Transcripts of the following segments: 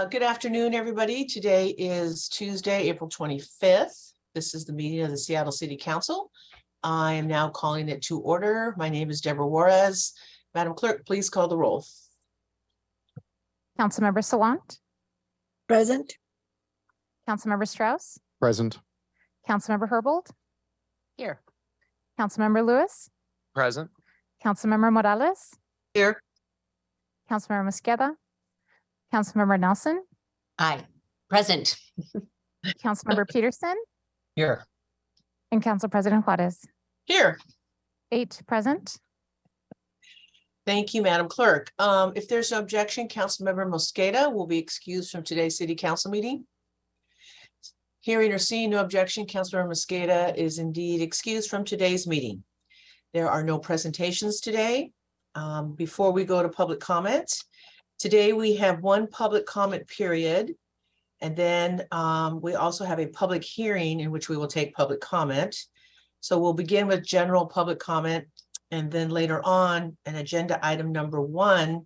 Good afternoon, everybody. Today is Tuesday, April 25th. This is the meeting of the Seattle City Council. I am now calling it to order. My name is Deborah Juarez. Madam Clerk, please call the roll. Councilmember Salant. Present. Councilmember Strauss. Present. Councilmember Herbold. Here. Councilmember Lewis. Present. Councilmember Morales. Here. Councilmember Mosqueda. Councilmember Nelson. Aye. Present. Councilmember Peterson. Here. And Council President Juarez. Here. 8 present. Thank you, Madam Clerk. If there's no objection, Councilmember Mosqueda will be excused from today's City Council meeting. Hearing or seeing no objection, Councilmember Mosqueda is indeed excused from today's meeting. There are no presentations today. Before we go to public comment, today we have one public comment period. And then we also have a public hearing in which we will take public comment. So we'll begin with general public comment. And then later on, an agenda item number 1,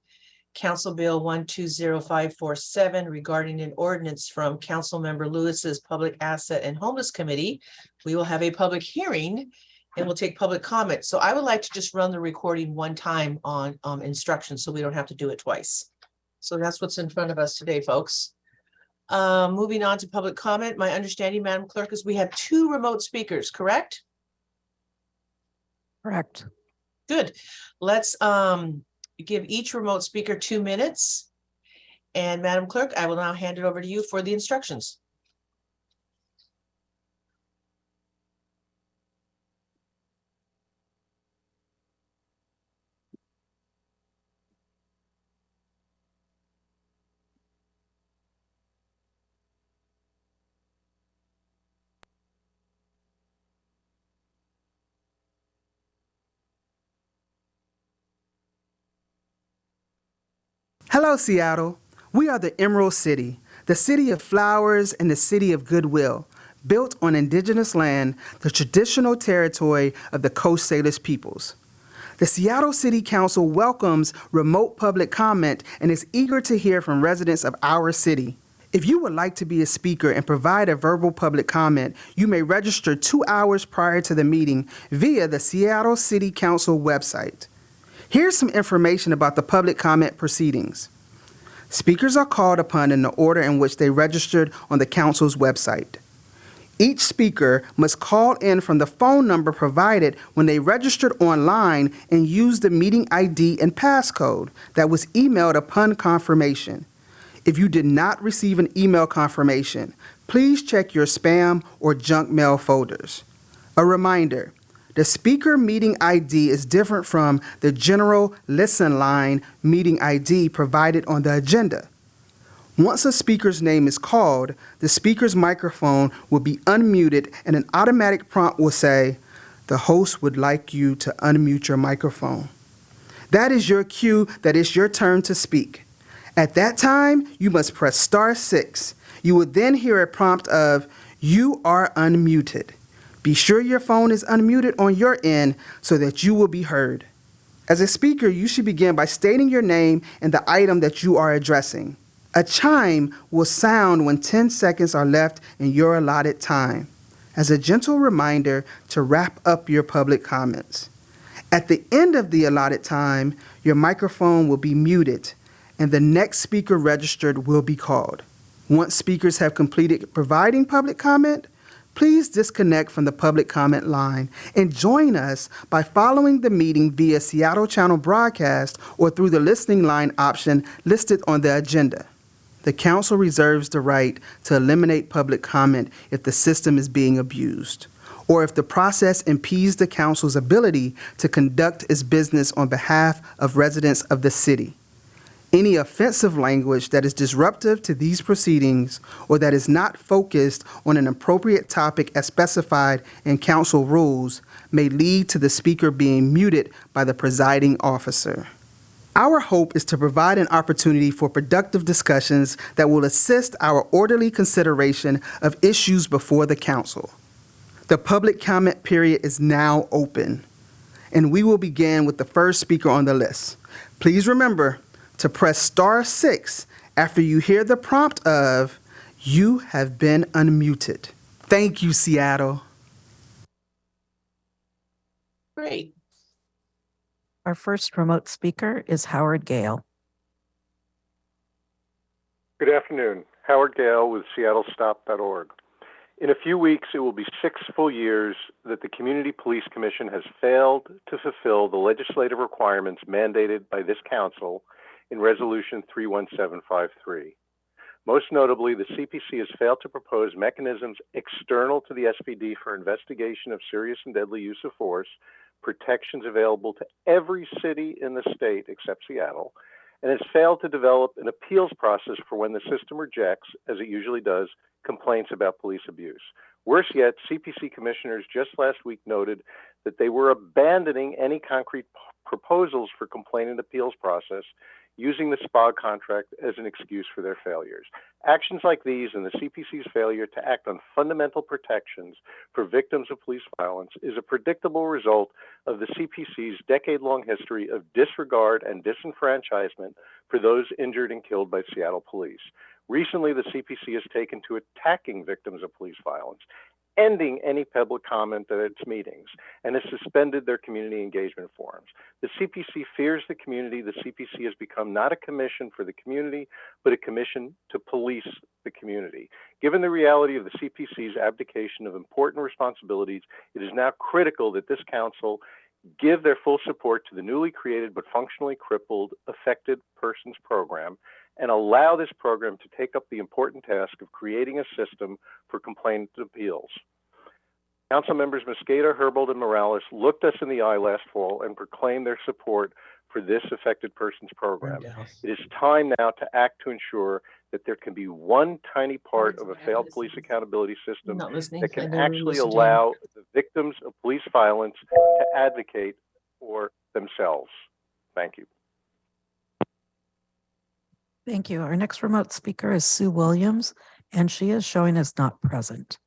Council Bill 120547 regarding an ordinance from Councilmember Lewis's Public Asset and Homeless Committee. We will have a public hearing and we'll take public comment. So I would like to just run the recording one time on instructions so we don't have to do it twice. So that's what's in front of us today, folks. Moving on to public comment, my understanding, Madam Clerk, is we have 2 remote speakers, correct? Correct. Good. Let's give each remote speaker 2 minutes. And Madam Clerk, I will now hand it over to you for the instructions. Hello, Seattle. We are the Emerald City, the city of flowers and the city of goodwill, built on indigenous land, the traditional territory of the Coast Salish peoples. The Seattle City Council welcomes remote public comment and is eager to hear from residents of our city. If you would like to be a speaker and provide a verbal public comment, you may register 2 hours prior to the meeting via the Seattle City Council website. Here's some information about the public comment proceedings. Speakers are called upon in the order in which they registered on the council's website. Each speaker must call in from the phone number provided when they registered online and use the meeting ID and passcode that was emailed upon confirmation. If you did not receive an email confirmation, please check your spam or junk mail folders. A reminder, the speaker meeting ID is different from the general listen line meeting ID provided on the agenda. Once a speaker's name is called, the speaker's microphone will be unmuted and an automatic prompt will say, "The host would like you to unmute your microphone." That is your cue that it's your turn to speak. At that time, you must press *6. You will then hear a prompt of, "You are unmuted." Be sure your phone is unmuted on your end so that you will be heard. As a speaker, you should begin by stating your name and the item that you are addressing. A chime will sound when 10 seconds are left in your allotted time, as a gentle reminder to wrap up your public comments. At the end of the allotted time, your microphone will be muted and the next speaker registered will be called. Once speakers have completed providing public comment, please disconnect from the public comment line and join us by following the meeting via Seattle Channel broadcast or through the listening line option listed on the agenda. The council reserves the right to eliminate public comment if the system is being abused, or if the process impedes the council's ability to conduct its business on behalf of residents of the city. Any offensive language that is disruptive to these proceedings or that is not focused on an appropriate topic as specified in council rules may lead to the speaker being muted by the presiding officer. Our hope is to provide an opportunity for productive discussions that will assist our orderly consideration of issues before the council. The public comment period is now open, and we will begin with the first speaker on the list. Please remember to press *6 after you hear the prompt of, "You have been unmuted." Thank you, Seattle. Great. Our first remote speaker is Howard Gale. Good afternoon. Howard Gale with SeattleStop.org. In a few weeks, it will be 6 full years that the Community Police Commission has failed to fulfill the legislative requirements mandated by this council in Resolution 31753. Most notably, the CPC has failed to propose mechanisms external to the SPD for investigation of serious and deadly use of force, protections available to every city in the state except Seattle, and has failed to develop an appeals process for when the system rejects, as it usually does, complaints about police abuse. Worse yet, CPC commissioners just last week noted that they were abandoning any concrete proposals for complaint and appeals process, using the SPA contract as an excuse for their failures. Actions like these and the CPC's failure to act on fundamental protections for victims of police violence is a predictable result of the CPC's decade-long history of disregard and disenfranchisement for those injured and killed by Seattle police. Recently, the CPC has taken to attacking victims of police violence, ending any public comment at its meetings, and has suspended their community engagement forums. The CPC fears the community. The CPC has become not a commission for the community, but a commission to police the community. Given the reality of the CPC's abdication of important responsibilities, it is now critical that this council give their full support to the newly created but functionally crippled Affected Persons Program and allow this program to take up the important task of creating a system for complaint appeals. Council members Mosqueda, Herbold, and Morales looked us in the eye last fall and proclaimed their support for this Affected Persons Program. It is time now to act to ensure that there can be one tiny part of a failed police accountability system that can actually allow the victims of police violence to advocate for themselves. Thank you. Thank you. Our next remote speaker is Sue Williams, and she is showing as not present.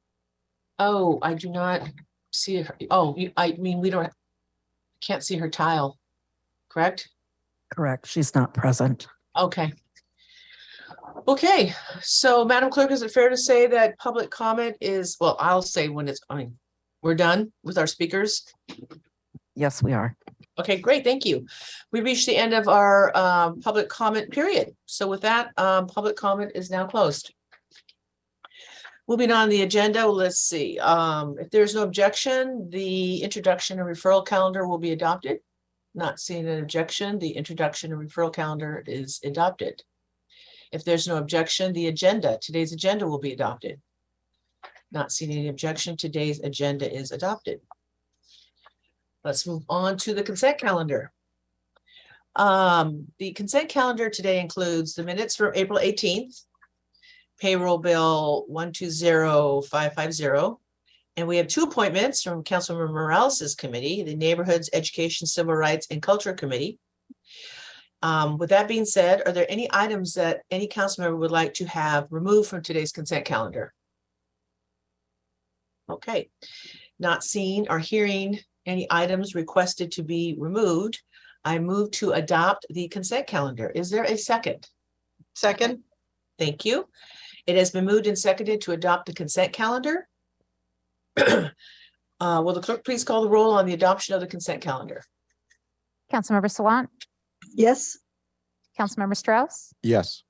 Oh, I do not see her. Oh, I mean, can't see her tile, correct? Correct. She's not present. Okay. Okay, so Madam Clerk, is it fair to say that public comment is, well, I'll say when we're done with our speakers? Yes, we are. Okay, great, thank you. We reached the end of our public comment period. So with that, public comment is now closed. Moving on the agenda, let's see. If there's no objection, the introduction and referral calendar will be adopted. Not seeing an objection, the introduction and referral calendar is adopted. If there's no objection, today's agenda will be adopted. Not seeing any objection, today's agenda is adopted. Let's move on to the consent calendar. The consent calendar today includes the minutes from April 18th, payroll bill 120550, and we have 2 appointments from Councilmember Morales' committee, the Neighborhoods, Education, Civil Rights, and Culture Committee. With that being said, are there any items that any council member would like to have removed from today's consent calendar? Okay, not seeing or hearing any items requested to be removed, I move to adopt the consent calendar. Is there a second? Second. Thank you. It has been moved and seconded to adopt the consent calendar. Will the clerk please call the roll on the adoption of the consent calendar? Councilmember Sawant, Yes. Councilmember Strauss, Yes.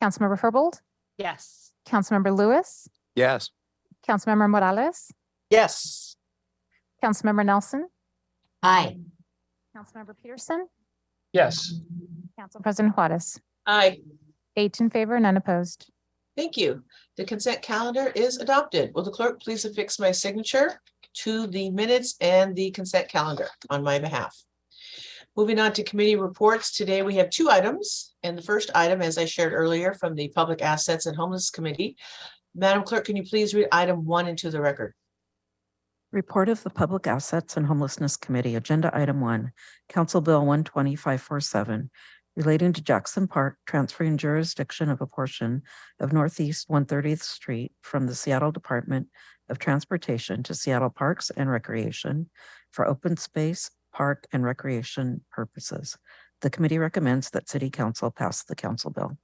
Councilmember Herbold, Yes. Councilmember Lewis, Yes. Councilmember Morales, Yes. Councilmember Nelson, Aye. Councilmember Peterson, Yes. Council President Juarez. Aye. 8 in favor, none opposed. Thank you. The consent calendar is adopted. Will the clerk please affix my signature to the minutes and the consent calendar on my behalf? Moving on to committee reports. Today we have 2 items. And the first item, as I shared earlier from the Public Assets and Homeless Committee. Madam Clerk, can you please read item 1 into the record? Report of the Public Assets and Homelessness Committee, Agenda Item 1, Council Bill 12547, relating to Jackson Park, transferring jurisdiction of a portion of Northeast 130th Street from the Seattle Department of Transportation to Seattle Parks and Recreation for open space, park, and recreation purposes. The committee recommends that City Council pass the council bill.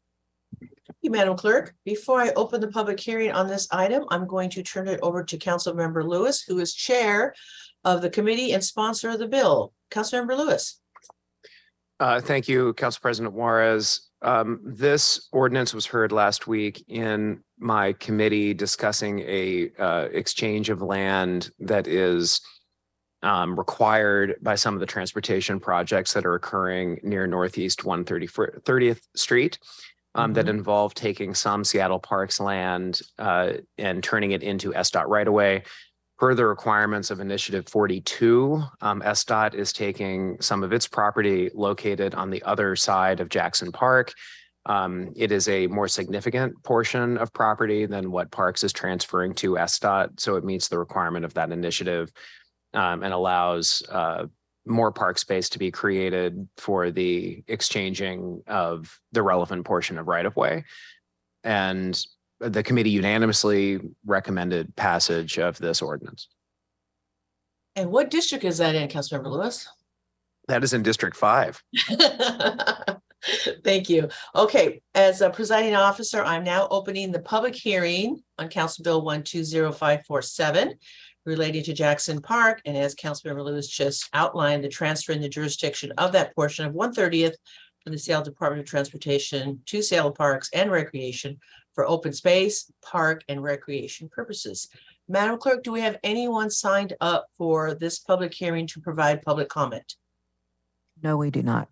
you, Madam Clerk. Before I open the public hearing on this item, I'm going to turn it over to Councilmember Lewis, who is Chair of the committee and sponsor of the bill. Councilmember Lewis. Thank you, Council President Juarez. This ordinance was heard last week in my committee discussing a exchange of land that is required by some of the transportation projects that are occurring near Northeast 130th Street that involve taking some Seattle Parks land and turning it into SDOT right-of-way. Per the requirements of Initiative 42, SDOT is taking some of its property located on the other side of Jackson Park. It is a more significant portion of property than what Parks is transferring to SDOT, so it meets the requirement of that initiative and allows more park space to be created for the exchanging of the relevant portion of right-of-way. And the committee unanimously recommended passage of this ordinance. And what district is that in, Councilmember Lewis? That is in District 5. Thank you. Okay, as a presiding officer, I'm now opening the public hearing on Council Bill 120547 relating to Jackson Park. And as Councilmember Lewis just outlined, the transfer in the jurisdiction of that portion of 130th from the Seattle Department of Transportation to Seattle Parks and Recreation for open space, park, and recreation purposes. Madam Clerk, do we have anyone signed up for this public hearing to provide public comment? No, we do not.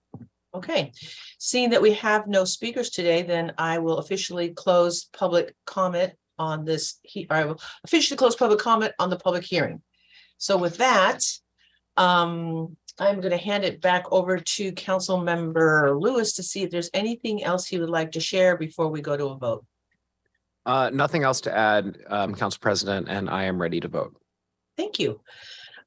Okay, seeing that we have no speakers today, then I will officially close public comment on this. I will officially close public comment on the public hearing. So with that, I'm going to hand it back over to Councilmember Lewis to see if there's anything else he would like to share before we go to a vote. Nothing else to add, Council President, and I am ready to vote. Thank you.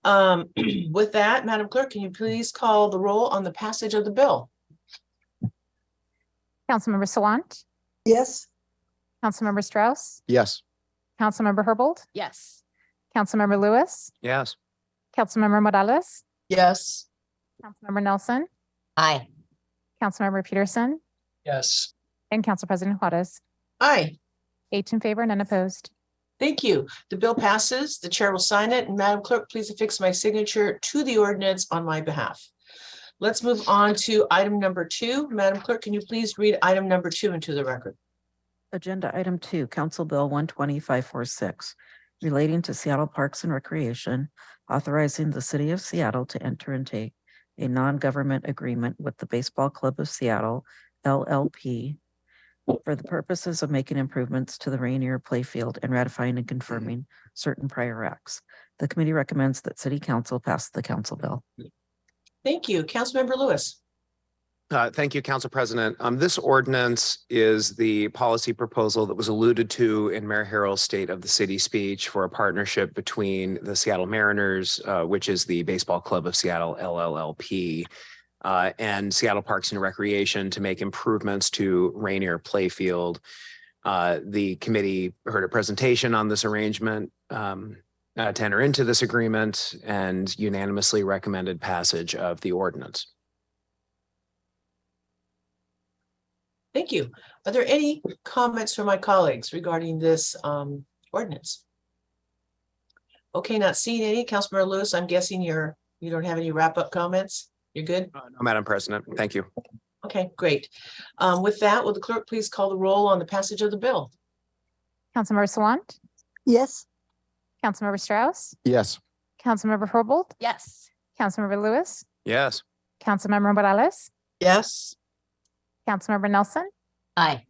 With that, Madam Clerk, can you please call the roll on the passage of the bill? Councilmember Salant, Yes. Councilmember Strauss, Yes. Councilmember Herbold, Yes. Councilmember Lewis, Yes. Councilmember Morales, Yes. Councilmember Nelson, Aye. Councilmember Peterson, Yes. and Council President Juarez. Aye. 8 in favor, none opposed. Thank you. The bill passes. The chair will sign it. And Madam Clerk, please affix my signature to the ordinance on my behalf. Let's move on to item number 2. Madam Clerk, can you please read item number 2 into the record? Agenda item 2, Council Bill 120546, relating to Seattle Parks and Recreation, authorizing the city of Seattle to enter into a non-government agreement with the Baseball Club of Seattle, LLP, for the purposes of making improvements to the Rainier Playfield and ratifying and confirming certain prior acts. The committee recommends that City Council pass the council bill. Thank you. Councilmember Lewis. Thank you, Council President. This ordinance is the policy proposal that was alluded to in Mayor Harrell's State of the City speech for a partnership between the Seattle Mariners, which is the Baseball Club of Seattle, LLLP, and Seattle Parks and Recreation to make improvements to Rainier Playfield. The committee heard a presentation on this arrangement to enter into this agreement and unanimously recommended passage of the ordinance. Thank you. Are there any comments from my colleagues regarding this ordinance? Okay, not seeing any. Councilmember Lewis, I'm guessing you don't have any wrap-up comments? You're good? No, Madam President, thank you. Okay, great. With that, will the clerk please call the roll on the passage of the bill? Councilmember Salant, Yes. Councilmember Strauss, Yes. Councilmember Herbold, Yes. Councilmember Lewis, Yes. Councilmember Morales, Yes. Councilmember Nelson, Aye.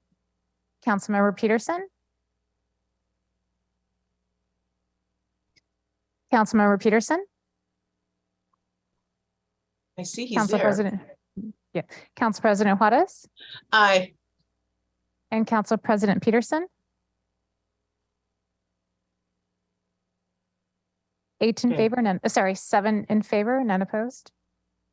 Councilmember Peterson, Councilmember Peterson, I see he's Council there. President, yeah, Council President Juarez, Aye. and Council President Peterson. 8 in Okay. favor, none, 7 in favor, none opposed.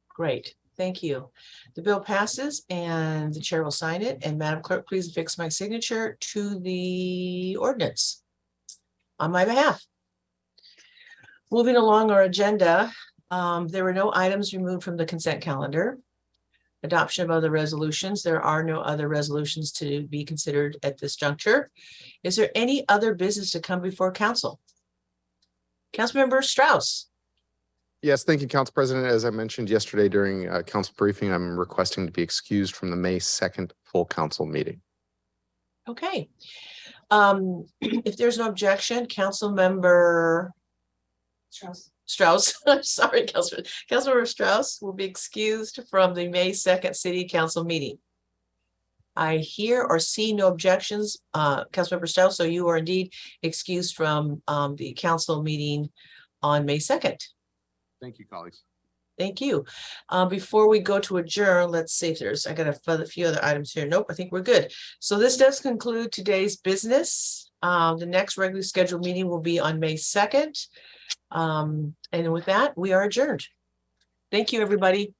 Great, thank you. The bill passes and the chair will sign it. And Madam Clerk, please affix my signature to the ordinance on my behalf. Moving along our agenda, there were no items removed from the consent calendar. Adoption of other resolutions. There are no other resolutions to be considered at this juncture. Is there any other business to come before council? Councilmember Strauss. Yes, thank you, Council President. As I mentioned yesterday during council briefing, I'm requesting to be excused from the May 2nd full council meeting. Okay. If there's no objection, Councilmember Strauss, sorry, Councilmember Strauss will be excused from the May 2nd City Council meeting. I hear or see no objections, Councilmember Strauss, so you are indeed excused from the council meeting on May 2nd. Thank you, colleagues. Thank you. Before we go to adjourn, let's see if I got a few other items here. Nope, I think we're good. So this does conclude today's business. The next regularly scheduled meeting will be on May 2nd. And with that, we are adjourned. Thank you, everybody.